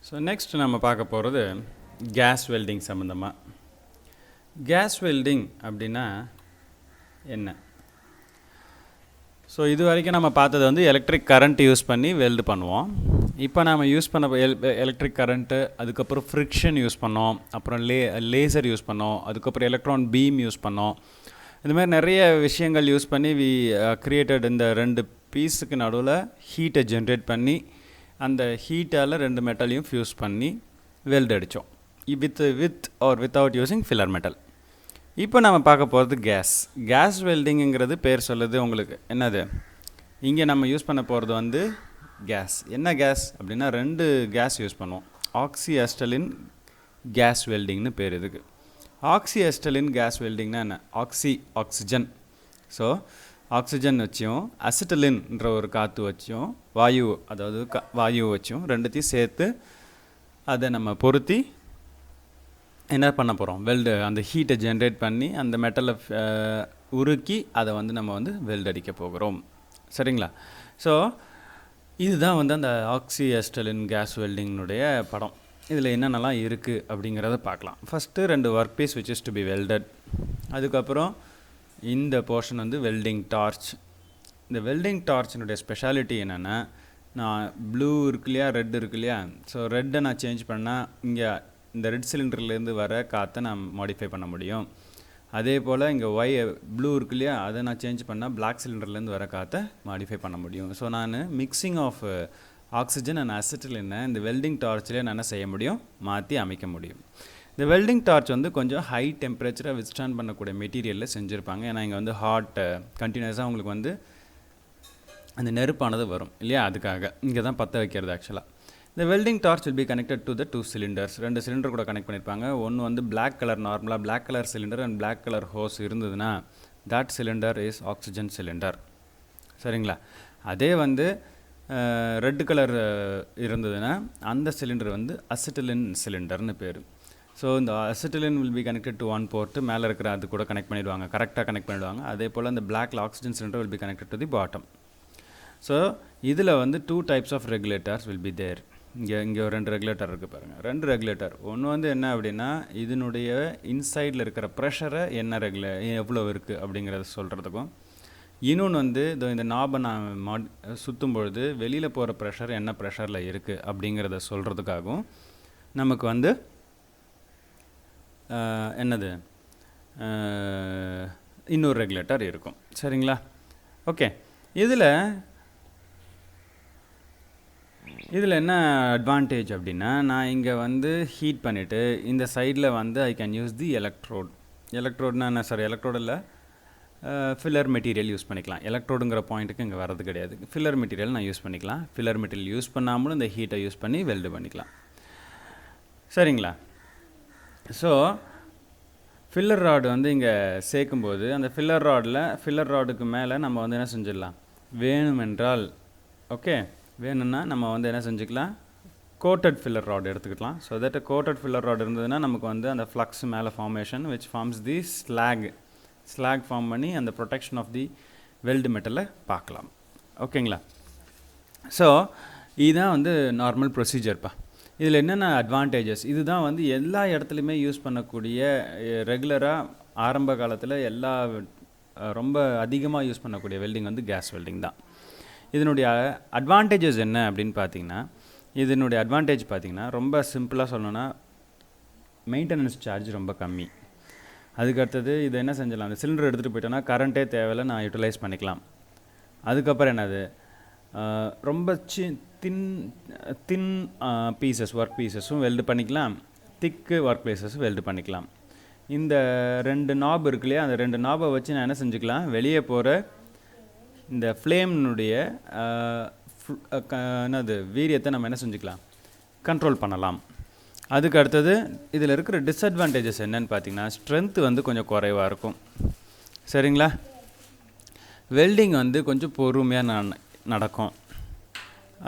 So next நம்ம பார்க்க போகிறது கேஸ் வெல்டிங் சம்மந்தமாக. கேஸ் வெல்டிங் அப்படின்னா என்ன? ஸோ இது வரைக்கும் நம்ம பார்த்தது வந்து எலக்ட்ரிக் கரண்ட் யூஸ் பண்ணி வெல்டு பண்ணுவோம். இப்போ நாம் யூஸ் பண்ண எலக்ட்ரிக் கரண்ட்டு, அதுக்கப்புறம் ஃப்ரிக்ஷன் யூஸ் பண்ணோம், அப்புறம் லேசர் யூஸ் பண்ணோம், அதுக்கப்புறம் எலக்ட்ரான் பீம் யூஸ் பண்ணோம். இந்த மாதிரி நிறைய விஷயங்கள் யூஸ் பண்ணி கிரியேட்டட் இந்த ரெண்டு பீஸுக்கு நடுவில் ஹீட்டை ஜென்ரேட் பண்ணி அந்த ஹீட்டால் ரெண்டு மெட்டலையும் ஃபியூஸ் பண்ணி வெல்டு அடித்தோம், with or without using filler metal. இப்போ நம்ம பார்க்க போகிறது கேஸ் வெல்டிங்குங்கிறது பேர் சொல்லுது உங்களுக்கு. என்னது இங்கே நம்ம யூஸ் பண்ண போகிறது வந்து கேஸ். என்ன கேஸ் அப்படின்னா ரெண்டு கேஸ் யூஸ் பண்ணுவோம். ஆக்சிஅஸ்டலின் கேஸ் வெல்டிங்னு பேர் இதுக்கு. ஆக்சிஅஸ்டலின் கேஸ் வெல்டிங்னா என்ன? ஆக்சிஜன். ஸோ ஆக்சிஜன் வச்சும் அசிட்டலின்ற ஒரு காற்று வச்சும் வாயு வச்சும் ரெண்டுத்தையும் சேர்த்து அதை நம்ம பொருத்தி என்ன பண்ண போகிறோம்? வெல்டு, அந்த ஹீட்டை ஜென்ரேட் பண்ணி அந்த மெட்டலை உருக்கி அதை வந்து நம்ம வந்து வெல்டு அடிக்க போகிறோம். சரிங்களா? ஸோ இதுதான் வந்து அந்த ஆக்சிஅஸ்டலின் கேஸ் வெல்டிங்கினுடைய படம். இதில் என்னென்னலாம் இருக்குது அப்படிங்கிறத பார்க்கலாம். ஃபஸ்ட்டு ரெண்டு work piece which is to be welded. அதுக்கப்புறம் இந்த போர்ஷன் வந்து வெல்டிங் டார்ச். இந்த வெல்டிங் டார்ச்சினுடைய ஸ்பெஷாலிட்டி என்னென்னா, நான் ப்ளூ இருக்கு இல்லையா, ரெட் இருக்கு இல்லையா, ஸோ ரெட்டை நான் சேஞ்ச் பண்ணால் இங்கே இந்த ரெட் சிலிண்டர்லேருந்து வர காற்றை நான் மாடிஃபை பண்ண முடியும். அதே போல் இங்கே ப்ளூ இருக்கு இல்லையா, அதை நான் சேஞ்ச் பண்ணால் பிளாக் சிலிண்டர்லேருந்து வர காற்றை மாடிஃபை பண்ண முடியும். ஸோ நான் மிக்சிங் ஆஃப் ஆக்சிஜன் அண்ட் அசிட்டிலினை இந்த வெல்டிங் டார்ச்சிலே நான் செய்ய முடியும், மாற்றி அமைக்க முடியும். இந்த வெல்டிங் டார்ச் வந்து கொஞ்சம் ஹை டெம்பரேச்சரை வித்ஸ்டாண்ட் பண்ணக்கூடிய மெட்டீரியலில் செஞ்சுருப்பாங்க. ஏன்னா இங்கே வந்து ஹாட் கண்டினியூஸாக உங்களுக்கு வந்து அந்த நெருப்பானது வரும் இல்லையா, அதுக்காக இங்கே தான் பற்ற வைக்கிறது. ஆக்சுவலாக இந்த welding torch will be connected to the 2 cylinders. ரெண்டு சிலிண்டர் கூட கனெக்ட் பண்ணியிருப்பாங்க. ஒன்று வந்து பிளாக் கலர், நார்மலாக black colour cylinder and black colour hose இருந்ததுன்னா that cylinder is oxygen cylinder. சரிங்களா? அதே வந்து ரெட் கலர் இருந்ததுன்னா அந்த சிலிண்டர் வந்து அசிட்டிலின் சிலிண்டர்னு பேர். ஸோ இந்த acetylene will be connected to one port, மேலே இருக்கிற அது கூட கனெக்ட் பண்ணிவிடுவாங்க, கரெக்டாக கனெக்ட் பண்ணிவிடுவாங்க. அதே போல் அந்த பிளாக்ல oxygen cylinder will be connected to the bottom. So இதில் வந்து 2 types of regulators will be there. இங்கே ஒரு 2 ரெகுலேட்டர் இருக்குது பாருங்கள். 2 ரெகுலேட்டர். ஒன்று வந்து என்ன அப்படின்னா இதனுடைய இன்சைடில் இருக்கிற ப்ரெஷரை எவ்வளோ இருக்குது அப்படிங்கிறத சொல்கிறதுக்கும், இன்னொன்று வந்து இந்த நாபை நான் சுற்றும் பொழுது வெளியில் போகிற ப்ரெஷர் என்ன ப்ரெஷரில் இருக்குது அப்படிங்கிறத சொல்கிறதுக்காகவும் நமக்கு வந்து இன்னொரு ரெகுலேட்டர் இருக்கும். சரிங்களா? ஓகே. இதில் என்ன அட்வான்டேஜ் அப்படின்னா, நான் இங்கே வந்து ஹீட் பண்ணிவிட்டு இந்த சைடில் வந்து ஐ கேன் யூஸ் தி எலக்ட்ரோட்னா என்ன சார்? எலக்ட்ரோடு இல்லை, ஃபில்லர் மெட்டீரியல் யூஸ் பண்ணிக்கலாம். எலக்ட்ரோடுங்கிற பாயிண்ட்டுக்கு இங்கே வரது கிடையாது. ஃபில்லர் மெட்டீரியல் நான் யூஸ் பண்ணிக்கலாம். ஃபில்லர் மெட்டீரியல் யூஸ் பண்ணாமலும் இந்த ஹீட்டை யூஸ் பண்ணி வெல்டு பண்ணிக்கலாம். சரிங்களா? ஸோ ஃபில்லர் ராடு வந்து இங்கே சேர்க்கும்போது அந்த ஃபில்லர் ராடுக்கு மேலே நம்ம வந்து என்ன செஞ்சிடலாம், வேணும்னா நம்ம வந்து என்ன செஞ்சுக்கலாம், கோட்டட் ஃபில்லர் ராடு எடுத்துக்கலாம். So that coated filler rod இருந்ததுன்னா நமக்கு வந்து அந்த ஃப்ளக்ஸ் மேலே formation which forms the slag form பண்ணி அந்த ப்ரொடெக்ஷன் ஆஃப் தி வெல்டு மெட்டலை பார்க்கலாம். ஓகேங்களா? ஸோ இதுதான் வந்து நார்மல் ப்ரொசீஜர்ப்பா. இதில் என்னென்ன அட்வான்டேஜஸ், இதுதான் வந்து எல்லா இடத்துலையுமே யூஸ் பண்ணக்கூடிய ரெகுலராக ஆரம்ப காலத்தில் ரொம்ப அதிகமாக யூஸ் பண்ணக்கூடிய வெல்டிங் வந்து கேஸ் வெல்டிங் தான். இதனுடைய அட்வான்டேஜஸ் என்ன அப்படின்னு பார்த்தீங்கன்னா, இதனுடைய அட்வான்டேஜ் பார்த்தீங்கன்னா ரொம்ப சிம்பிளாக சொல்லணும்னா மெயின்டெனன்ஸ் சார்ஜ் ரொம்ப கம்மி. அதுக்கடுத்தது இதை என்ன செஞ்சிடலாம், அந்த சிலிண்டர் எடுத்துகிட்டு போயிட்டோன்னா கரண்ட்டே தேவையில்லை, நான் யூட்டிலைஸ் பண்ணிக்கலாம். அதுக்கப்புறம் என்னது, ரொம்ப தின் பீசஸ் ஒர்க் பீசஸும் வெல்டு பண்ணிக்கலாம், திக்கு ஒர்க் பீசஸும் வெல்டு பண்ணிக்கலாம். இந்த 2 நாப் இருக்கு இல்லையா, அந்த 2 நாபை வச்சு நான் என்ன செஞ்சுக்கலாம், வெளியே போகிற இந்த ஃப்ளேம்னுடைய வீரியத்தை நம்ம என்ன செஞ்சுக்கலாம், கண்ட்ரோல் பண்ணலாம். அதுக்கு அடுத்தது இதில் இருக்கிற டிஸ்அட்வான்டேஜஸ் என்னன்னு பார்த்தீங்கன்னா, ஸ்ட்ரென்த்து வந்து கொஞ்சம் குறைவாக இருக்கும். சரிங்களா? வெல்டிங் வந்து கொஞ்சம் பொறுமையாக நடக்கும்.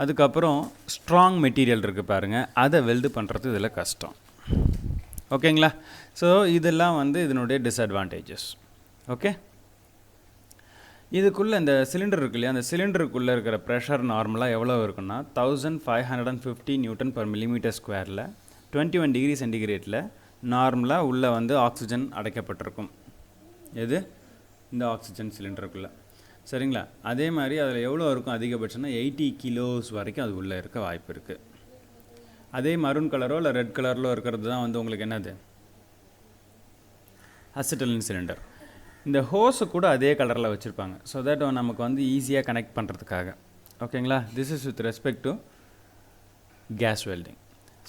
அதுக்கப்புறம் ஸ்ட்ராங் மெட்டீரியல் இருக்குது பாருங்கள், அதை வெல்டு பண்ணுறது இதில் கஷ்டம். ஓகேங்களா? ஸோ இதெல்லாம் வந்து இதனுடைய டிஸ்அட்வான்டேஜஸ். ஓகே. இதுக்குள்ளே இந்த சிலிண்டர் இருக்கு இல்லையா, அந்த சிலிண்டருக்குள்ளே இருக்கிற ப்ரெஷர் நார்மலாக எவ்வளோ இருக்குன்னா 1550 நியூட்டன் பர் மில்லிமீட்டர் ஸ்கொயரில் 21 டிகிரி சென்டிகிரேட்டில் நார்மலாக உள்ளே வந்து ஆக்சிஜன் அடைக்கப்பட்டிருக்கும். எது? இந்த ஆக்சிஜன் சிலிண்டருக்குள்ளே. சரிங்களா? அதே மாதிரி அதில் எவ்வளோ இருக்கும் அதிகபட்சம்னா 80 கிலோஸ் வரைக்கும் அது உள்ளே இருக்க வாய்ப்பு இருக்குது. அதே மரூன் கலரோ இல்லை ரெட் கலரிலோ இருக்கிறது தான் வந்து உங்களுக்கு என்னது, அசிட்டிலின் சிலிண்டர். இந்த ஹோஸு கூட அதே கலரில் வச்சுருப்பாங்க. ஸோ தட் நமக்கு வந்து ஈஸியாக கனெக்ட் பண்ணுறதுக்காக. ஓகேங்களா? This is with respect to gas welding.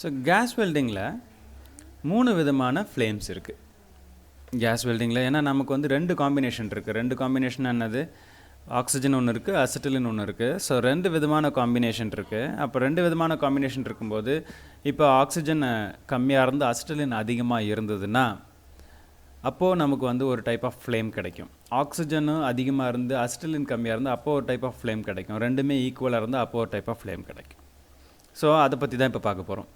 So gas வெல்டிங்கில் 3 விதமான ஃப்ளேம்ஸ் இருக்குது கேஸ் வெல்டிங்கில். ஏன்னா நமக்கு வந்து 2 காம்பினேஷன் இருக்குது. 2 காம்பினேஷன் என்னது, ஆக்சிஜன் ஒன்று இருக்குது, அசிட்டிலின் ஒன்று இருக்குது. ஸோ 2 விதமான காம்பினேஷன் இருக்குது. அப்போ 2 விதமான காம்பினேஷன் இருக்கும்போது இப்போ ஆக்சிஜன் கம்மியாக இருந்து அசிட்டிலின் அதிகமாக இருந்ததுன்னா அப்போது நமக்கு வந்து ஒரு டைப் ஆஃப் ஃப்ளேம் கிடைக்கும். ஆக்சிஜனும் அதிகமாக இருந்து அசிட்டிலின் கம்மியாக இருந்து அப்போது ஒரு டைப் ஆஃப் ஃப்ளேம் கிடைக்கும். ரெண்டுமே ஈக்குவலாக இருந்தால் அப்போது ஒரு டைப் ஆஃப் ஃப்ளேம் கிடைக்கும். ஸோ அதை பற்றி தான் இப்போ பார்க்க போகிறோம்.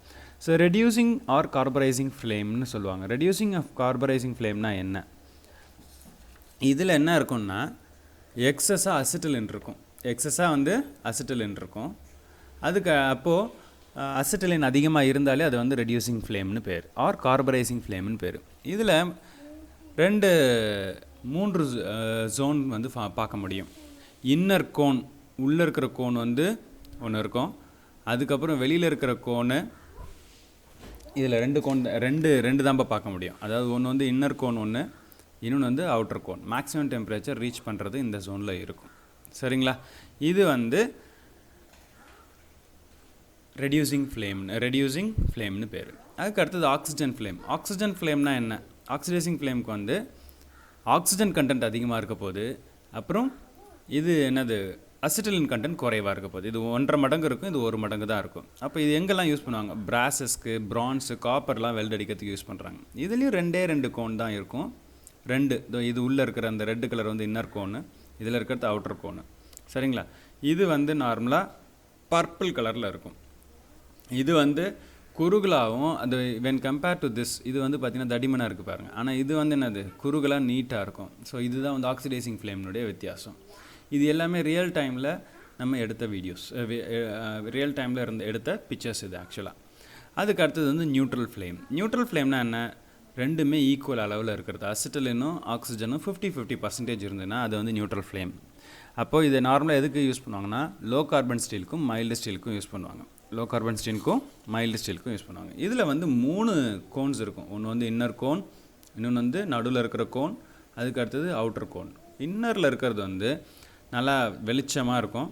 ஸோ ரெடியூசிங் ஆர் கார்பரைசிங் ஃப்ளேம்னு சொல்லுவாங்க. ரெடியூசிங் ஆஃப் கார்பரைசிங் ஃப்ளேம்னா என்ன? இதில் என்ன இருக்கும்னா எக்ஸஸாக அசிட்டிலின் இருக்கும். எக்ஸஸாக வந்து அசிட்டிலின் இருக்கும். அதுக்கு அப்போது அசிட்டிலின் அதிகமாக இருந்தாலே அது வந்து ரெடியூசிங் ஃப்ளேம்னு பேர், ஆர் கார்பரைசிங் ஃப்ளேம்னு பேர். இதில் 3 ஜோன் வந்து பார்க்க முடியும். இன்னர் கோன், உள்ளே இருக்கிற கோன் வந்து ஒன்று இருக்கும். அதுக்கப்புறம் வெளியில் இருக்கிற கோனு, இதில் 2 கோன், ரெண்டு தான் பார்க்க முடியும். அதாவது ஒன்று வந்து இன்னர் கோன், ஒன்று இன்னொன்று வந்து outer cone. Maximum temperature reach பண்ணுறது இந்த ஜோனில் இருக்கும். சரிங்களா? இது வந்து ரெடியூசிங் ஃப்ளேம்னு பேர். அதுக்கு அடுத்தது ஆக்சிஜன் ஃப்ளேம். ஆக்சிஜன் ஃப்ளேம்னா என்ன? ஆக்சிடைசிங் ஃப்ளேமுக்கு வந்து ஆக்சிஜன் கண்டென்ட் அதிகமாக இருக்க போது, அப்புறம் இது என்னது, அசிட்டிலின் கண்டென்ட் குறைவாக இருக்க போகுது. இது 1.5 மடங்கு இருக்கும், இது 1 மடங்கு தான் இருக்கும். அப்போ இது எங்கெல்லாம் யூஸ் பண்ணுவாங்க? பிராஸஸ்க்கு, பிரான்ஸு, காப்பர்லாம் வெல்ட் அடிக்கிறதுக்கு யூஸ் பண்ணுறாங்க. இதுலேயும் 2 கோன் தான் இருக்கும். 2 இது உள்ளே இருக்கிற அந்த ரெட் கலர் வந்து இன்னர் கோனு, இதில் இருக்கிறது அவுட்டர் கோனு. சரிங்களா? இது வந்து நார்மலாக பர்பிள் கலரில் இருக்கும். இது வந்து குறுகலாகவும், அது வென் கம்பேர் டு திஸ் இது வந்து பார்த்திங்கன்னா தடிமனாக இருக்குது பாருங்கள். ஆனால் இது வந்து என்னது, குறுகலாக நீட்டாக இருக்கும். ஸோ இதுதான் வந்து ஆக்சிடைசிங் ஃப்ளேம்னுடைய வித்தியாசம். இது எல்லாமே ரியல் டைமில் நம்ம எடுத்த வீடியோஸ், ரியல் டைமில் எடுத்த பிக்சர்ஸ் இது ஆக்சுவலாக. அதுக்கு அடுத்தது வந்து நியூட்ரல் ஃப்ளேம். நியூட்ரல் ஃப்ளேம்னா என்ன? ரெண்டுமே ஈக்குவல் அளவில் இருக்கிறது. அசிட்டிலினும் ஆக்சிஜனும் 50-50% இருந்ததுன்னா அது வந்து நியூட்ரல் ஃப்ளேம். அப்போது இதை நார்மலாக எதுக்கு யூஸ் பண்ணுவாங்கன்னா லோ கார்பன் ஸ்டீலுக்கும் மைல்டு ஸ்டீலுக்கும் யூஸ் பண்ணுவாங்க. லோ கார்பன் ஸ்டீலுக்கும் மைல்டு ஸ்டீலுக்கும் யூஸ் பண்ணுவாங்க. இதில் வந்து 3 கோன்ஸ் இருக்கும். ஒன்று வந்து இன்னர் கோன், இன்னொன்று வந்து நடுவில் இருக்கிற கோன், அதுக்கு அடுத்தது அவுட்டர் கோன். இன்னரில் இருக்கிறது வந்து நல்லா வெளிச்சமாக இருக்கும்.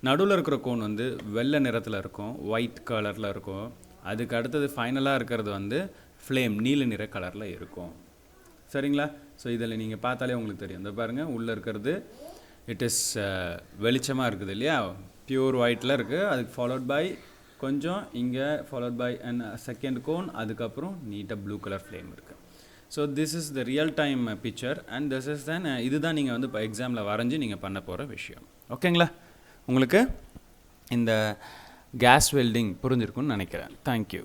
நடுவில் இருக்கிற கோன் வந்து வெள்ளை நிறத்தில் இருக்கும், ஒயிட் கலரில் இருக்கும். அதுக்கு அடுத்தது ஃபைனலாக இருக்கிறது வந்து ஃப்ளேம் நீல நிற கலரில் இருக்கும். சரிங்களா? ஸோ இதில் நீங்கள் பார்த்தாலே உங்களுக்கு தெரியும். இந்த பாருங்கள், உள்ளே இருக்கிறது இட் இஸ் வெளிச்சமாக இருக்குது இல்லையா, பியூர் ஒயிட்டில் இருக்குது. அதுக்கு ஃபாலோட் பை கொஞ்சம் இங்கே followed by and second cone, அதுக்கப்புறம் நீட்டாக ப்ளூ கலர் ஃப்ளேம் இருக்குது. So this is the real time picture and this is then இதுதான் நீங்கள் வந்து இப்போ எக்ஸாமில் வரைஞ்சி நீங்கள் பண்ண போகிற விஷயம். ஓகேங்களா? உங்களுக்கு இந்த கேஸ் வெல்டிங் புரிஞ்சிருக்குன்னு நினைக்கிறேன். தேங்க்யூ.